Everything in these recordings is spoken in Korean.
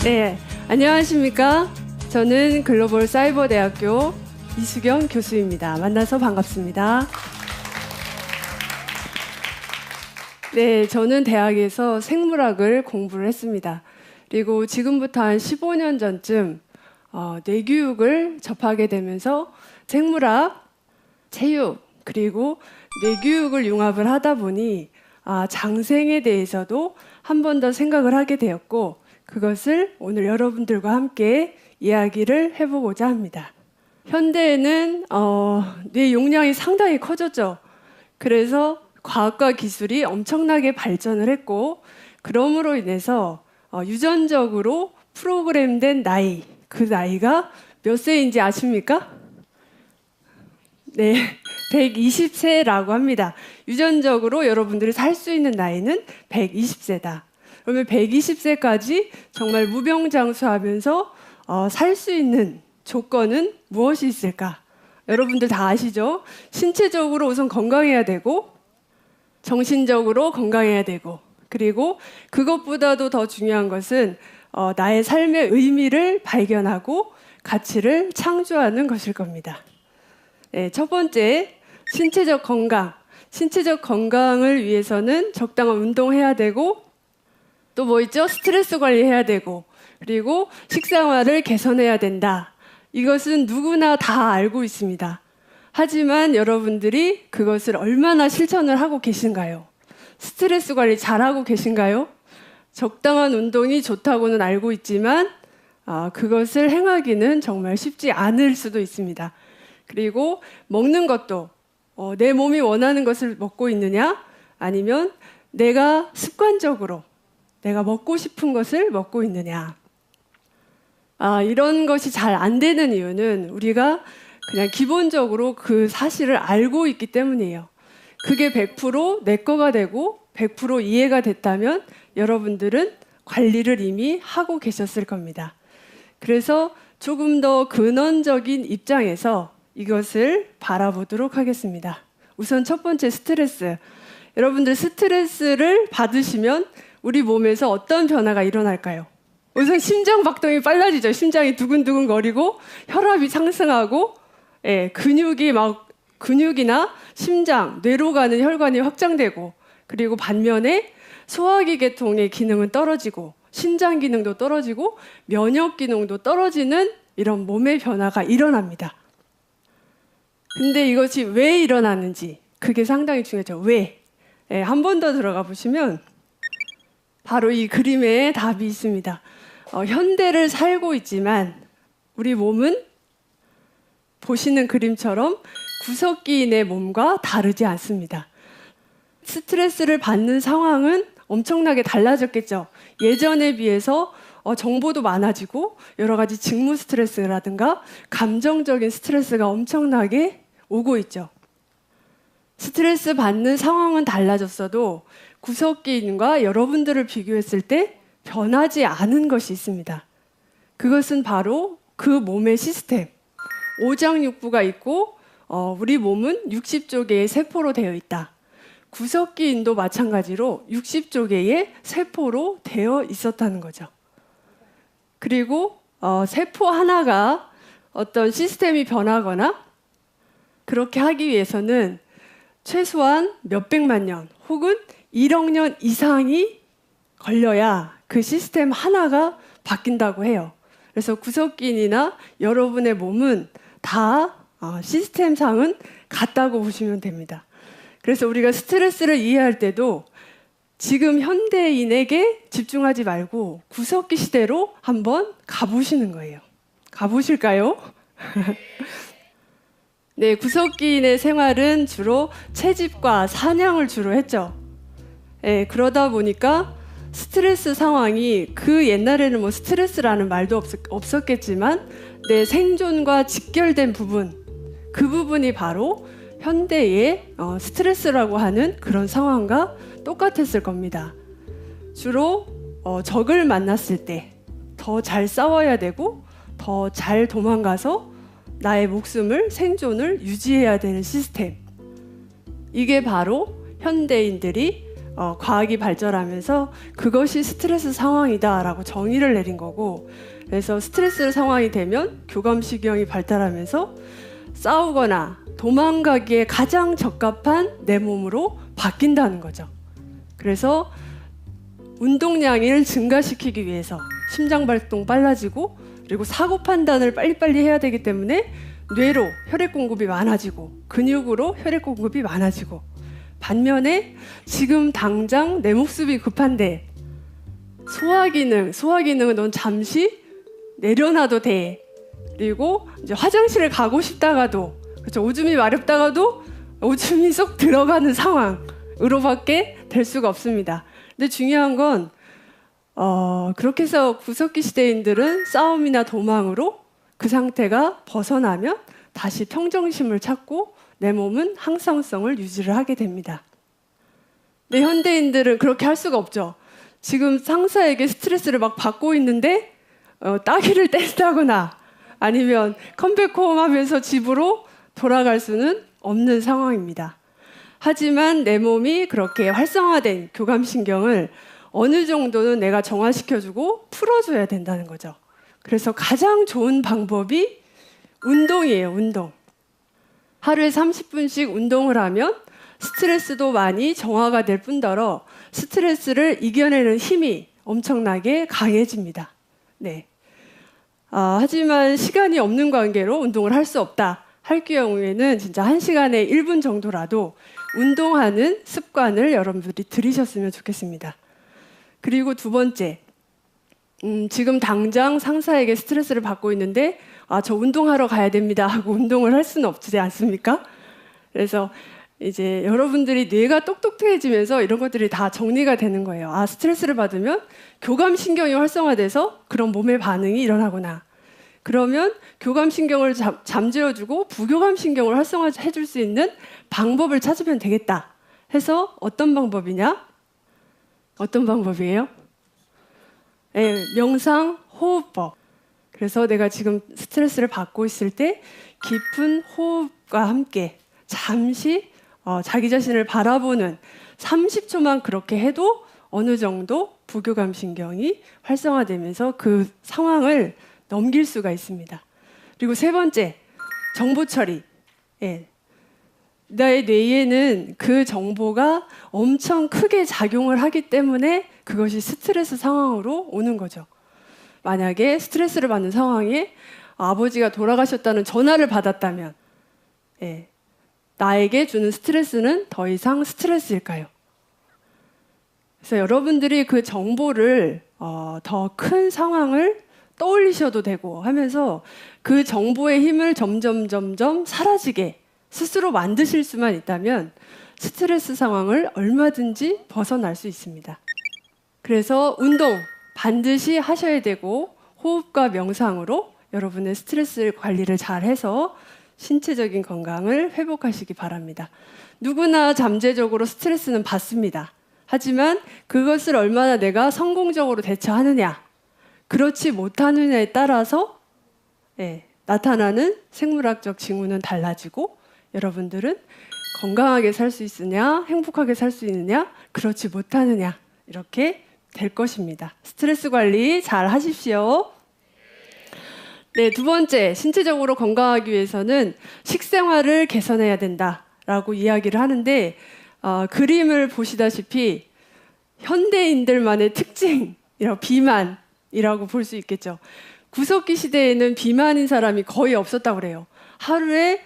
네, 안녕하십니까? 저는 글로벌 사이버 대학교 이수경 교수입니다. 만나서 반갑습니다. 네, 저는 대학에서 생물학을 공부를 했습니다. 그리고 지금부터 한 15년 전쯤 뇌교육을 접하게 되면서 생물학, 체육, 그리고 뇌교육을 융합을 하다 보니 장생에 대해서도 한 번 더 생각을 하게 되었고, 그것을 오늘 여러분들과 함께 이야기를 해보고자 합니다. 현대에는 뇌 용량이 상당히 커졌죠. 그래서 과학과 기술이 엄청나게 발전을 했고, 그러므로 인해서 유전적으로 프로그램된 나이, 그 나이가 몇 세인지 아십니까? 네, 120세라고 합니다. 유전적으로 여러분들이 살 수 있는 나이는 120세다. 그러면 120세까지 정말 무병장수하면서 살 수 있는 조건은 무엇이 있을까? 여러분들 다 아시죠? 신체적으로 우선 건강해야 되고, 정신적으로 건강해야 되고, 그리고 그것보다도 더 중요한 것은 나의 삶의 의미를 발견하고 가치를 창조하는 것일 겁니다. 네, 첫 번째, 신체적 건강. 신체적 건강을 위해서는 적당한 운동해야 되고, 또 뭐 있죠? 스트레스 관리해야 되고, 그리고 식생활을 개선해야 된다. 이것은 누구나 다 알고 있습니다. 하지만 여러분들이 그것을 얼마나 실천을 하고 계신가요? 스트레스 관리 잘하고 계신가요? 적당한 운동이 좋다고는 알고 있지만 그것을 행하기는 정말 쉽지 않을 수도 있습니다. 그리고 먹는 것도 내 몸이 원하는 것을 먹고 있느냐, 아니면 내가 습관적으로 내가 먹고 싶은 것을 먹고 있느냐. 이런 것이 잘 안 되는 이유는 우리가 그냥 기본적으로 그 사실을 알고 있기 때문이에요. 그게 100% 내 거가 되고 100% 이해가 됐다면 여러분들은 관리를 이미 하고 계셨을 겁니다. 그래서 조금 더 근원적인 입장에서 이것을 바라보도록 하겠습니다. 우선 첫 번째, 스트레스. 여러분들 스트레스를 받으시면 우리 몸에서 어떤 변화가 일어날까요? 우선 심장 박동이 빨라지죠. 심장이 두근두근 거리고 혈압이 상승하고, 근육이나 심장, 뇌로 가는 혈관이 확장되고, 그리고 반면에 소화기 계통의 기능은 떨어지고, 신장 기능도 떨어지고, 면역 기능도 떨어지는 이런 몸의 변화가 일어납니다. 근데 이것이 왜 일어나는지, 그게 상당히 중요하죠. 왜? 한 번 더 들어가 보시면 바로 이 그림에 답이 있습니다. 현대를 살고 있지만 우리 몸은 보시는 그림처럼 구석기인의 몸과 다르지 않습니다. 스트레스를 받는 상황은 엄청나게 달라졌겠죠. 예전에 비해서 정보도 많아지고 여러 가지 직무 스트레스라든가 감정적인 스트레스가 엄청나게 오고 있죠. 스트레스 받는 상황은 달라졌어도 구석기인과 여러분들을 비교했을 때 변하지 않은 것이 있습니다. 그것은 바로 그 몸의 시스템. 오장육부가 있고 우리 몸은 60조 개의 세포로 되어 있다. 구석기인도 마찬가지로 60조 개의 세포로 되어 있었다는 거죠. 그리고 세포 하나가 어떤 시스템이 변하거나 그렇게 하기 위해서는 최소한 몇백만 년 혹은 1억 년 이상이 걸려야 그 시스템 하나가 바뀐다고 해요. 그래서 구석기인이나 여러분의 몸은 다 시스템상은 같다고 보시면 됩니다. 그래서 우리가 스트레스를 이해할 때도 지금 현대인에게 집중하지 말고 구석기 시대로 한번 가보시는 거예요. 가보실까요? 네, 구석기인의 생활은 주로 채집과 사냥을 주로 했죠. 네, 그러다 보니까 스트레스 상황이 그 옛날에는 뭐 스트레스라는 말도 없었겠지만 내 생존과 직결된 부분, 그 부분이 바로 현대의 스트레스라고 하는 그런 상황과 똑같았을 겁니다. 주로 적을 만났을 때 더 잘 싸워야 되고 더 잘 도망가서 나의 목숨을, 생존을 유지해야 되는 시스템. 이게 바로 현대인들이 과학이 발전하면서 그것이 스트레스 상황이다라고 정의를 내린 거고, 그래서 스트레스 상황이 되면 교감신경이 발달하면서 싸우거나 도망가기에 가장 적합한 내 몸으로 바뀐다는 거죠. 그래서 운동량을 증가시키기 위해서 심장 발동 빨라지고, 그리고 사고 판단을 빨리빨리 해야 되기 때문에 뇌로 혈액 공급이 많아지고 근육으로 혈액 공급이 많아지고, 반면에 지금 당장 내 목숨이 급한데 소화기능은 넌 잠시 내려놔도 돼. 그리고 이제 화장실을 가고 싶다가도, 그렇죠, 오줌이 마렵다가도 오줌이 쏙 들어가는 상황으로밖에 될 수가 없습니다. 근데 중요한 건 그렇게 해서 구석기 시대인들은 싸움이나 도망으로 그 상태가 벗어나면 다시 평정심을 찾고 내 몸은 항상성을 유지를 하게 됩니다. 근데 현대인들은 그렇게 할 수가 없죠. 지금 상사에게 스트레스를 막 받고 있는데 따귀를 뗀다거나 아니면 컴백홈 하면서 집으로 돌아갈 수는 없는 상황입니다. 하지만 내 몸이 그렇게 활성화된 교감신경을 어느 정도는 내가 정화시켜주고 풀어줘야 된다는 거죠. 그래서 가장 좋은 방법이 운동이에요, 운동. 하루에 30분씩 운동을 하면 스트레스도 많이 정화가 될 뿐더러 스트레스를 이겨내는 힘이 엄청나게 강해집니다. 네. 하지만 시간이 없는 관계로 운동을 할 수 없다 할 경우에는 진짜 1시간에 1분 정도라도 운동하는 습관을 여러분들이 들이셨으면 좋겠습니다. 그리고 두 번째, 지금 당장 상사에게 스트레스를 받고 있는데 저 운동하러 가야 됩니다 하고 운동을 할 수는 없지 않습니까? 그래서 이제 여러분들이 뇌가 똑똑해지면서 이런 것들이 다 정리가 되는 거예요. 스트레스를 받으면 교감신경이 활성화돼서 그런 몸의 반응이 일어나구나. 그러면 교감신경을 잠재워주고 부교감신경을 활성화해줄 수 있는 방법을 찾으면 되겠다 해서 어떤 방법이냐? 어떤 방법이에요? 네, 명상, 호흡법. 그래서 내가 지금 스트레스를 받고 있을 때 깊은 호흡과 함께 잠시 자기 자신을 바라보는 30초만 그렇게 해도 어느 정도 부교감신경이 활성화되면서 그 상황을 넘길 수가 있습니다. 그리고 세 번째, 정보 처리. 예. 나의 뇌에는 그 정보가 엄청 크게 작용을 하기 때문에 그것이 스트레스 상황으로 오는 거죠. 만약에 스트레스를 받는 상황에 아버지가 돌아가셨다는 전화를 받았다면 나에게 주는 스트레스는 더 이상 스트레스일까요? 그래서 여러분들이 그 정보를 더 큰 상황을 떠올리셔도 되고 하면서 그 정보의 힘을 점점 사라지게 스스로 만드실 수만 있다면 스트레스 상황을 얼마든지 벗어날 수 있습니다. 그래서 운동 반드시 하셔야 되고 호흡과 명상으로 여러분의 스트레스 관리를 잘 해서 신체적인 건강을 회복하시기 바랍니다. 누구나 잠재적으로 스트레스는 받습니다. 하지만 그것을 얼마나 내가 성공적으로 대처하느냐, 그렇지 못하느냐에 따라서 나타나는 생물학적 징후는 달라지고 여러분들은 건강하게 살 수 있으냐, 행복하게 살 수 있느냐, 그렇지 못하느냐 이렇게 될 것입니다. 스트레스 관리 잘 하십시오. 네, 두 번째, 신체적으로 건강하기 위해서는 식생활을 개선해야 된다라고 이야기를 하는데 그림을 보시다시피 현대인들만의 특징, 비만이라고 볼 수 있겠죠. 구석기 시대에는 비만인 사람이 거의 없었다고 그래요. 하루에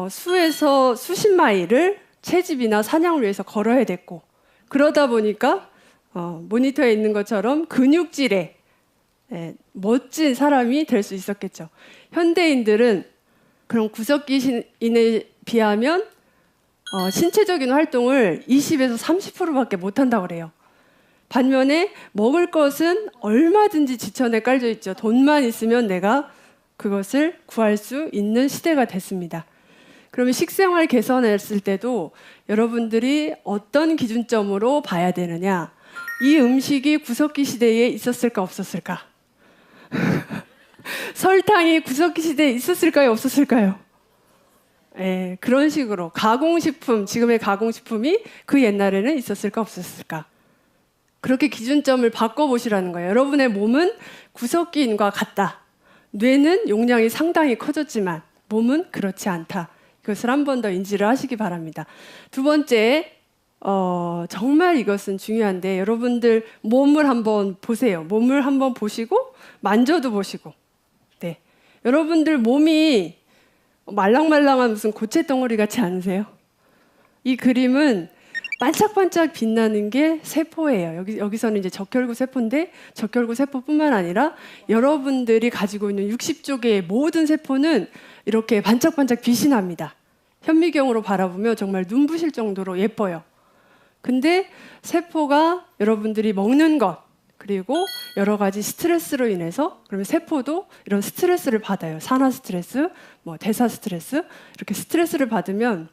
수에서 수십 마일을 채집이나 사냥을 위해서 걸어야 됐고, 그러다 보니까 모니터에 있는 것처럼 근육질의 멋진 사람이 될 수 있었겠죠. 현대인들은 그런 구석기인에 비하면 신체적인 활동을 20에서 30%밖에 못한다고 그래요. 반면에 먹을 것은 얼마든지 지천에 깔려 있죠. 돈만 있으면 내가 그것을 구할 수 있는 시대가 됐습니다. 그러면 식생활 개선했을 때도 여러분들이 어떤 기준점으로 봐야 되느냐? 이 음식이 구석기 시대에 있었을까 없었을까? 설탕이 구석기 시대에 있었을까요 없었을까요? 예, 그런 식으로 가공식품, 지금의 가공식품이 그 옛날에는 있었을까 없었을까? 그렇게 기준점을 바꿔보시라는 거예요. 여러분의 몸은 구석기인과 같다. 뇌는 용량이 상당히 커졌지만 몸은 그렇지 않다. 이것을 한 번 더 인지를 하시기 바랍니다. 두 번째, 정말 이것은 중요한데 여러분들 몸을 한번 보세요. 몸을 한번 보시고 만져도 보시고. 네, 여러분들 몸이 말랑말랑한 무슨 고체 덩어리 같지 않으세요? 이 그림은 반짝반짝 빛나는 게 세포예요. 여기서는 이제 적혈구 세포인데 적혈구 세포뿐만 아니라 여러분들이 가지고 있는 60조 개의 모든 세포는 이렇게 반짝반짝 빛이 납니다. 현미경으로 바라보면 정말 눈부실 정도로 예뻐요. 근데 세포가 여러분들이 먹는 것 그리고 여러 가지 스트레스로 인해서 그러면 세포도 이런 스트레스를 받아요. 산화 스트레스, 대사 스트레스 이렇게 스트레스를 받으면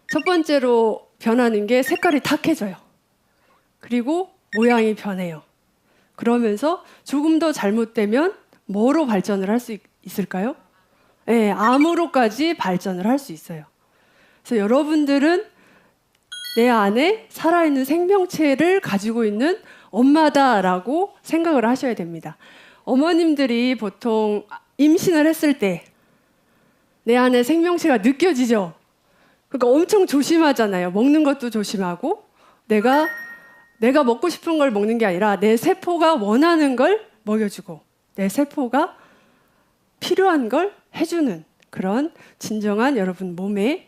첫 번째로 변하는 게 색깔이 탁해져요. 그리고 모양이 변해요. 그러면서 조금 더 잘못되면 뭐로 발전을 할 수 있을까요? 네, 암으로까지 발전을 할 수 있어요. 그래서 여러분들은 내 안에 살아있는 생명체를 가지고 있는 엄마다라고 생각을 하셔야 됩니다. 어머님들이 보통 임신을 했을 때 내 안에 생명체가 느껴지죠? 그러니까 엄청 조심하잖아요. 먹는 것도 조심하고 내가 먹고 싶은 걸 먹는 게 아니라 내 세포가 원하는 걸 먹여주고 내 세포가 필요한 걸 해주는 그런 진정한 여러분 몸의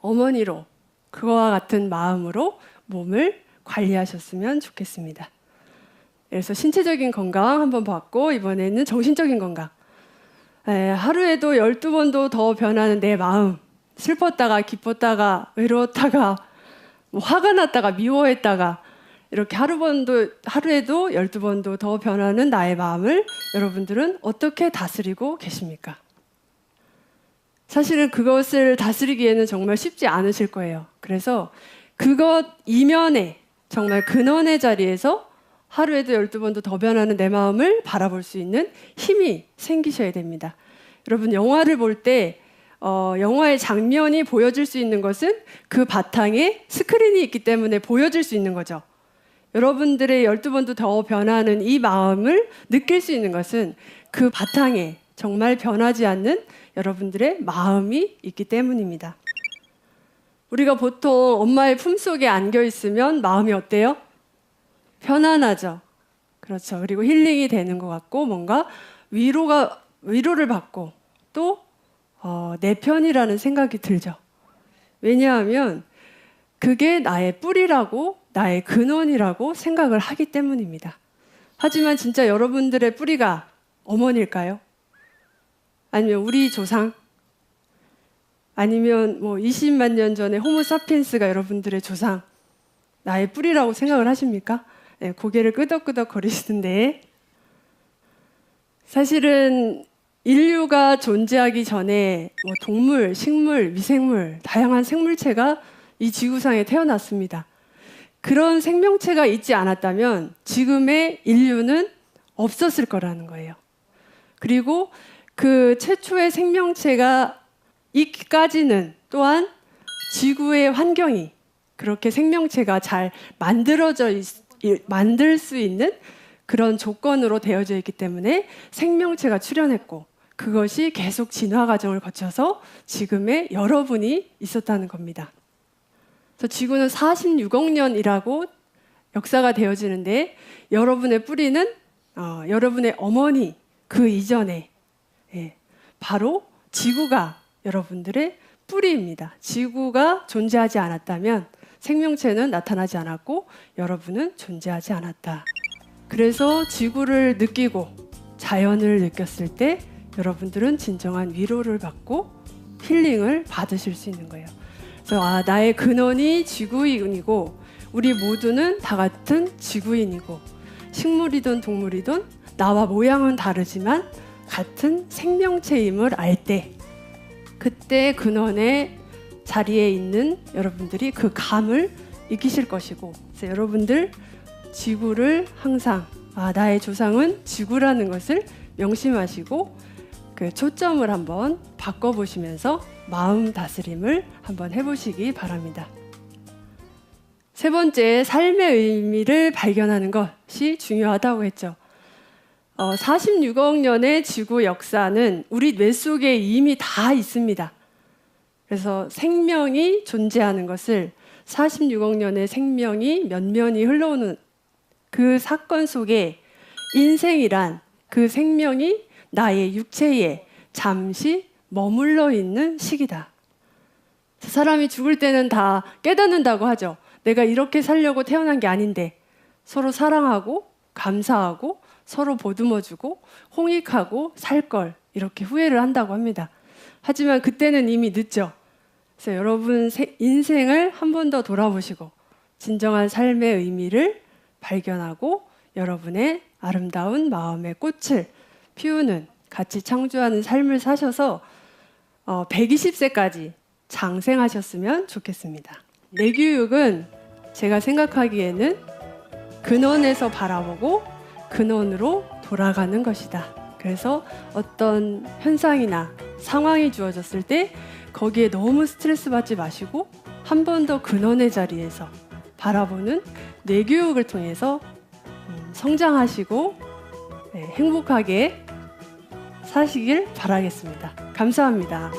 어머니로 그와 같은 마음으로 몸을 관리하셨으면 좋겠습니다. 그래서 신체적인 건강 한번 봤고 이번에는 정신적인 건강. 하루에도 12번도 더 변하는 내 마음. 슬펐다가 기뻤다가 외로웠다가 화가 났다가 미워했다가 이렇게 하루에도 12번도 더 변하는 나의 마음을 여러분들은 어떻게 다스리고 계십니까? 사실은 그것을 다스리기에는 정말 쉽지 않으실 거예요. 그래서 그것 이면에 정말 근원의 자리에서 하루에도 12번도 더 변하는 내 마음을 바라볼 수 있는 힘이 생기셔야 됩니다. 여러분 영화를 볼 때 영화의 장면이 보여질 수 있는 것은 그 바탕에 스크린이 있기 때문에 보여질 수 있는 거죠. 여러분들의 12번도 더 변하는 이 마음을 느낄 수 있는 것은 그 바탕에 정말 변하지 않는 여러분들의 마음이 있기 때문입니다. 우리가 보통 엄마의 품속에 안겨 있으면 마음이 어때요? 편안하죠. 그렇죠. 그리고 힐링이 되는 것 같고 뭔가 위로를 받고 또 내 편이라는 생각이 들죠. 왜냐하면 그게 나의 뿌리라고 나의 근원이라고 생각을 하기 때문입니다. 하지만 진짜 여러분들의 뿌리가 어머니일까요? 아니면 우리 조상? 아니면 20만 년 전에 호모사피엔스가 여러분들의 조상, 나의 뿌리라고 생각을 하십니까? 네, 고개를 끄덕끄덕 거리시는데 사실은 인류가 존재하기 전에 동물, 식물, 미생물, 다양한 생물체가 이 지구상에 태어났습니다. 그런 생명체가 있지 않았다면 지금의 인류는 없었을 거라는 거예요. 그리고 그 최초의 생명체가 있기까지는 또한 지구의 환경이 그렇게 생명체가 잘 만들 수 있는 그런 조건으로 되어져 있기 때문에 생명체가 출현했고 그것이 계속 진화 과정을 거쳐서 지금의 여러분이 있었다는 겁니다. 그래서 지구는 46억 년이라고 역사가 되어지는데 여러분의 뿌리는 여러분의 어머니 그 이전에 바로 지구가 여러분들의 뿌리입니다. 지구가 존재하지 않았다면 생명체는 나타나지 않았고 여러분은 존재하지 않았다. 그래서 지구를 느끼고 자연을 느꼈을 때 여러분들은 진정한 위로를 받고 힐링을 받으실 수 있는 거예요. 그래서 나의 근원이 지구인이고 우리 모두는 다 같은 지구인이고 식물이든 동물이든 나와 모양은 다르지만 같은 생명체임을 알 때 그때 근원의 자리에 있는 여러분들이 그 감을 익히실 것이고 그래서 여러분들 지구를 항상 나의 조상은 지구라는 것을 명심하시고 그 초점을 한번 바꿔보시면서 마음 다스림을 한번 해보시기 바랍니다. 세 번째, 삶의 의미를 발견하는 것이 중요하다고 했죠. 46억 년의 지구 역사는 우리 뇌 속에 이미 다 있습니다. 그래서 생명이 존재하는 것을 46억 년의 생명이 면면이 흘러오는 그 사건 속에 인생이란 그 생명이 나의 육체에 잠시 머물러 있는 시기다. 사람이 죽을 때는 다 깨닫는다고 하죠. 내가 이렇게 살려고 태어난 게 아닌데 서로 사랑하고 감사하고 서로 보듬어주고 홍익하고 살 걸 이렇게 후회를 한다고 합니다. 하지만 그때는 이미 늦죠. 그래서 여러분 인생을 한 번 더 돌아보시고 진정한 삶의 의미를 발견하고 여러분의 아름다운 마음의 꽃을 피우는 같이 창조하는 삶을 사셔서 120세까지 장생하셨으면 좋겠습니다. 뇌교육은 제가 생각하기에는 근원에서 바라보고 근원으로 돌아가는 것이다. 그래서 어떤 현상이나 상황이 주어졌을 때 거기에 너무 스트레스 받지 마시고 한 번 더 근원의 자리에서 바라보는 뇌교육을 통해서 성장하시고 행복하게 사시길 바라겠습니다. 감사합니다.